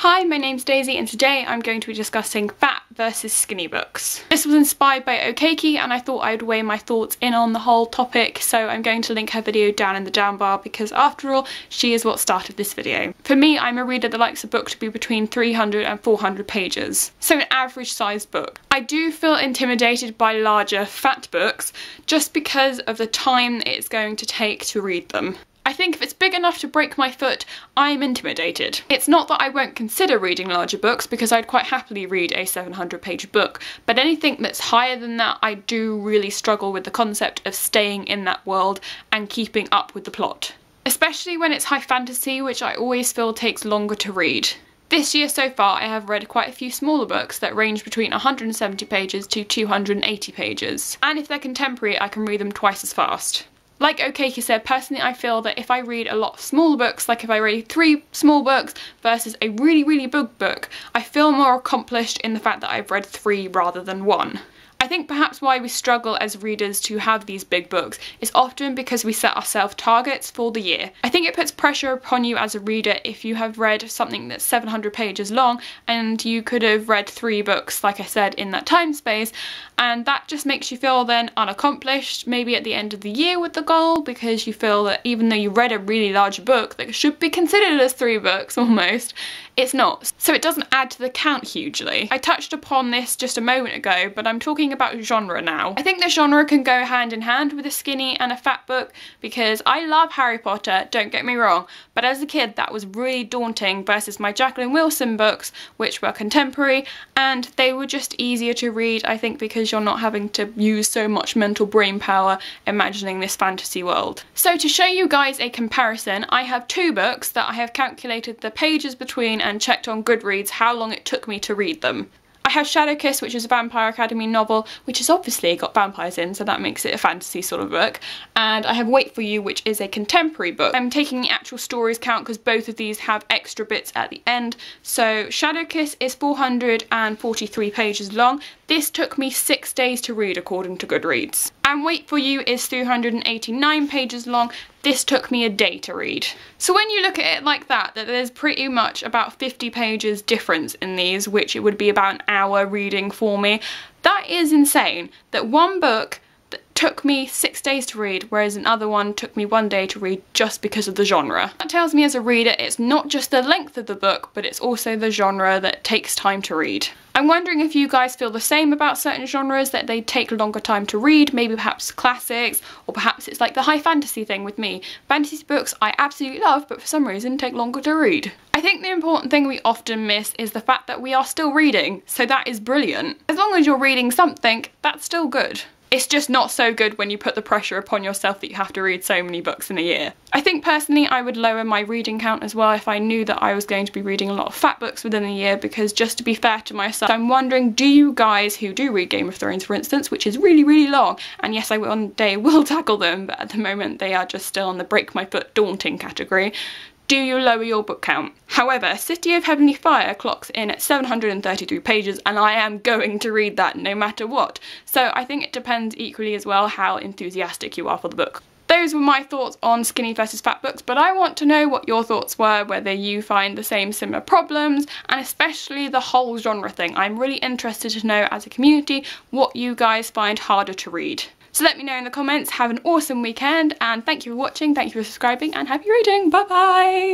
Hi, my name's Daisy and today I'm going to be discussing fat versus skinny books. This was inspired by Okeki and I thought I'd weigh my thoughts in on the whole topic, so I'm going to link her video down in the down bar because after all, she is what started this video. For me, I'm a reader that likes a book to be between 300 and 400 pages, so an average sized book. I do feel intimidated by larger fat books just because of the time it's going to take to read them. I think if it's big enough to break my foot, I'm intimidated. It's not that I won't consider reading larger books because I'd quite happily read a 700-page book, but anything that's higher than that, I do really struggle with the concept of staying in that world and keeping up with the plot. Especially when it's high fantasy, which I always feel takes longer to read. This year so far I have read quite a few smaller books that range between 170 pages to 280 pages, and if they're contemporary I can read them twice as fast. Like Okeki said, personally I feel that if I read a lot of smaller books, like if I read 3 small books versus a really big book, I feel more accomplished in the fact that I've read 3 rather than 1. I think perhaps why we struggle as readers to have these big books is often because we set ourselves targets for the year. I think it puts pressure upon you as a reader if you have read something that's 700 pages long and you could have read 3 books, like I said, in that time space, and that just makes you feel then unaccomplished, maybe at the end of the year with the goal, because you feel that even though you read a really large book that should be considered as 3 books almost, it's not. So it doesn't add to the count hugely. I touched upon this just a moment ago, but I'm talking about genre now. I think the genre can go hand in hand with a skinny and a fat book because I love Harry Potter, don't get me wrong, but as a kid that was really daunting versus my Jacqueline Wilson books, which were contemporary, and they were just easier to read, I think, because you're not having to use so much mental brain power imagining this fantasy world. So to show you guys a comparison, I have 2 books that I have calculated the pages between and checked on Goodreads how long it took me to read them. I have Shadowkiss, which is a Vampire Academy novel, which has obviously got vampires in, so that makes it a fantasy sort of book. And I have Wait For You, which is a contemporary book. I'm taking the actual stories count because both of these have extra bits at the end. So Shadowkiss is 443 pages long. This took me 6 days to read according to Goodreads. And Wait For You is 389 pages long. This took me a day to read. So when you look at it like that there's pretty much about 50 pages difference in these, which it would be about an hour reading for me. That is insane, that one book that took me 6 days to read, whereas another one took me 1 day to read just because of the genre. That tells me as a reader it's not just the length of the book, but it's also the genre that takes time to read. I'm wondering if you guys feel the same about certain genres, that they take longer time to read, maybe perhaps classics, or perhaps it's like the high fantasy thing with me. Fantasy books I absolutely love, but for some reason take longer to read. I think the important thing we often miss is the fact that we are still reading, so that is brilliant. As long as you're reading something, that's still good. It's just not so good when you put the pressure upon yourself that you have to read so many books in a year. I think personally I would lower my reading count as well if I knew that I was going to be reading a lot of fat books within a year, because just to be fair to myself, I'm wondering, do you guys who do read Game of Thrones, for instance, which is really long, and yes I one day will tackle them, but at the moment they are just still on the break my foot daunting category, do you lower your book count? However, City of Heavenly Fire clocks in at 733 pages and I am going to read that no matter what. So I think it depends equally as well how enthusiastic you are for the book. Those were my thoughts on skinny versus fat books, but I want to know what your thoughts were, whether you find the same similar problems, and especially the whole genre thing. I'm really interested to know as a community what you guys find harder to read. So let me know in the comments. Have an awesome weekend and thank you for watching, thank you for subscribing, and happy reading. Bye bye!